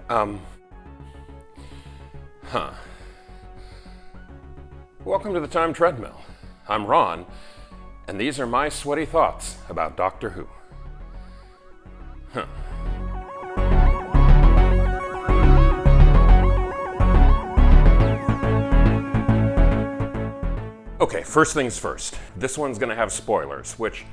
Um, huh. Welcome to the Time Treadmill. I'm Ron, and these are my sweaty thoughts about Doctor Who. Huh. Okay, first things first. This one's gonna have spoilers, which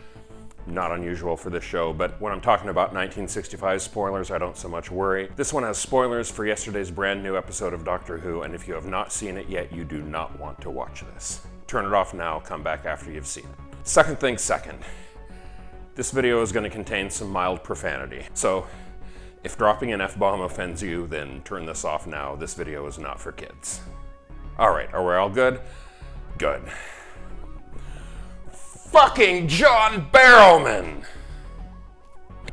not unusual for this show, but when I'm talking about 1965 spoilers, I don't so much worry. This one has spoilers for yesterday's brand new episode of Doctor Who, and if you have not seen it yet, you do not want to watch this. Turn it off now, come back after you've seen it. Second thing second, this video is going to contain some mild profanity, so if dropping an F-bomb offends you, then turn this off now. This video is not for kids. Alright, are we all good? Good. Fucking John Barrowman!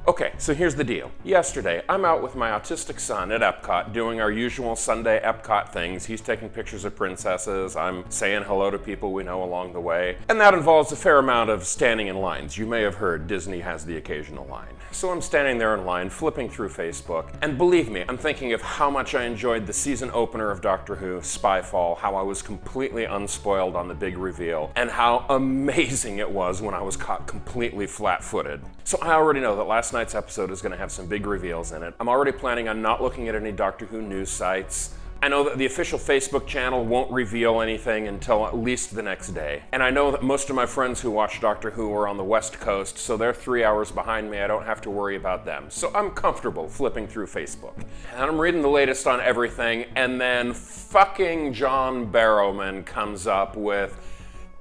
Okay, so here's the deal. Yesterday, I'm out with my autistic son at Epcot doing our usual Sunday Epcot things. He's taking pictures of princesses, I'm saying hello to people we know along the way, and that involves a fair amount of standing in lines. You may have heard Disney has the occasional line. So I'm standing there in line, flipping through Facebook, and believe me, I'm thinking of how much I enjoyed the season opener of Doctor Who, Spyfall, how I was completely unspoiled on the big reveal, and how amazing it was when I was caught completely flat-footed. So I already know that last night's episode is going to have some big reveals in it. I'm already planning on not looking at any Doctor Who news sites. I know that the official Facebook channel won't reveal anything until at least the next day. And I know that most of my friends who watch Doctor Who are on the West Coast, so they're 3 hours behind me. I don't have to worry about them. So I'm comfortable flipping through Facebook. And I'm reading the latest on everything, and then fucking John Barrowman comes up with,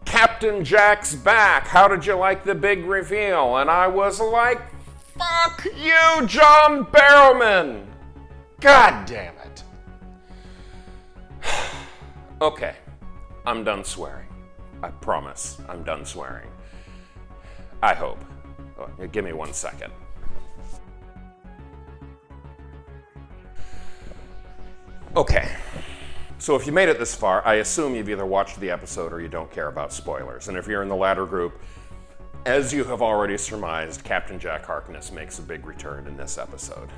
"Captain Jack's back. How did you like the big reveal?" And I was like, fuck you, John Barrowman! God damn it. Okay, I'm done swearing. I promise I'm done swearing. I hope. Oh, give me 1 second. Okay. So if you made it this far, I assume you've either watched the episode or you don't care about spoilers. And if you're in the latter group, as you have already surmised, Captain Jack Harkness makes a big return in this episode.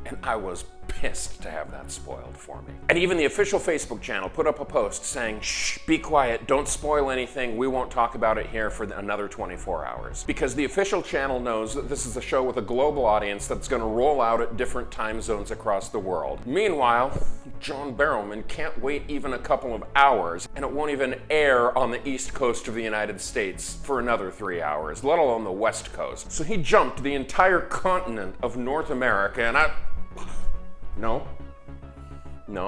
And I was pissed to have that spoiled for me. And even the official Facebook channel put up a post saying, "Shh, be quiet, don't spoil anything, we won't talk about it here for another 24 hours. Because the official channel knows that this is a show with a global audience that's going to roll out at different time zones across the world. Meanwhile, John Barrowman can't wait even a couple of hours, and it won't even air on the east coast of the United States for another 3 hours, let alone the west coast. So he jumped the entire continent of North America, and No,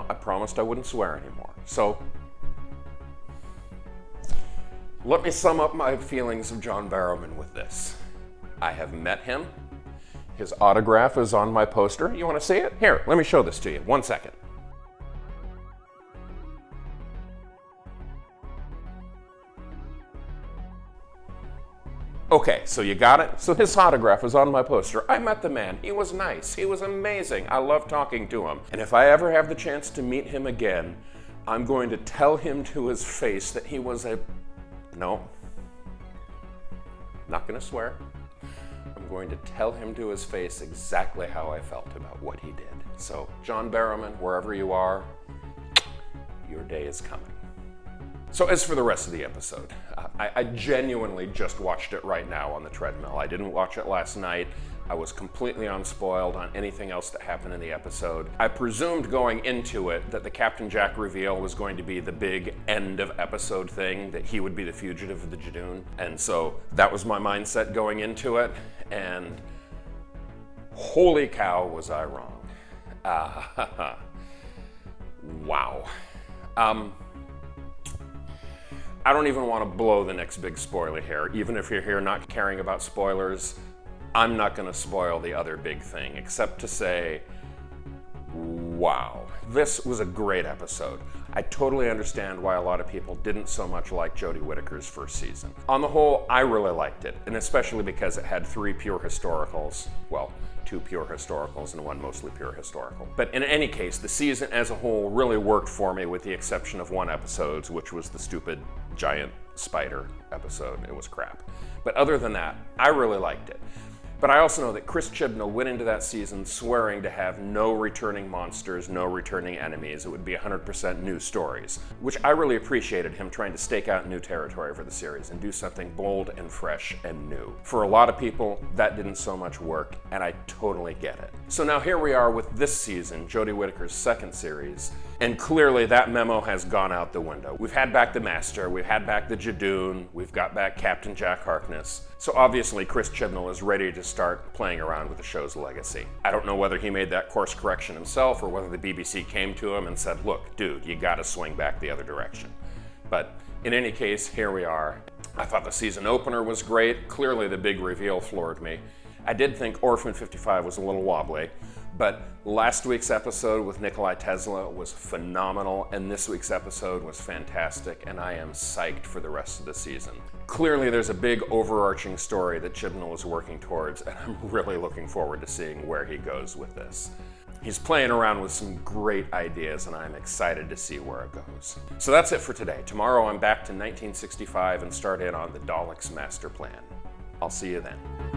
I promised I wouldn't swear anymore. So, let me sum up my feelings of John Barrowman with this. I have met him. His autograph is on my poster. You want to see it? Here, let me show this to you. 1 second. Okay, so you got it? So his autograph is on my poster. I met the man. He was nice. He was amazing. I love talking to him. And if I ever have the chance to meet him again, I'm going to tell him to his face that he was No. Not going to swear. I'm going to tell him to his face exactly how I felt about what he did. So, John Barrowman, wherever you are, your day is coming. So as for the rest of the episode, I genuinely just watched it right now on the treadmill. I didn't watch it last night. I was completely unspoiled on anything else that happened in the episode. I presumed going into it that the Captain Jack reveal was going to be the big end of episode thing, that he would be the fugitive of the Judoon. And so that was my mindset going into it, and holy cow was I wrong. Wow. I don't even want to blow the next big spoiler here. Even if you're here not caring about spoilers, I'm not going to spoil the other big thing, except to say, wow. This was a great episode. I totally understand why a lot of people didn't so much like Jodie Whittaker's first season. On the whole, I really liked it, and especially because it had 3 pure historicals. Well, 2 pure historicals and 1 mostly pure historical. But in any case, the season as a whole really worked for me with the exception of 1 episode, which was the stupid giant spider episode. It was crap. But other than that, I really liked it. But I also know that Chris Chibnall went into that season swearing to have no returning monsters, no returning enemies. It would be 100% new stories, which I really appreciated him trying to stake out new territory for the series and do something bold and fresh and new. For a lot of people, that didn't so much work, and I totally get it. So now here we are with this season, Jodie Whittaker's second series, and clearly that memo has gone out the window. We've had back the Master, we've had back the Judoon, we've got back Captain Jack Harkness. So obviously Chris Chibnall is ready to start playing around with the show's legacy. I don't know whether he made that course correction himself or whether the BBC came to him and said, look, dude, you gotta swing back the other direction. But in any case, here we are. I thought the season opener was great. Clearly the big reveal floored me. I did think Orphan 55 was a little wobbly, but last week's episode with Nikolai Tesla was phenomenal, and this week's episode was fantastic, and I am psyched for the rest of the season. Clearly there's a big overarching story that Chibnall is working towards, and I'm really looking forward to seeing where he goes with this. He's playing around with some great ideas, and I'm excited to see where it goes. So that's it for today. Tomorrow I'm back to 1965 and start in on the Daleks' master plan. I'll see you then.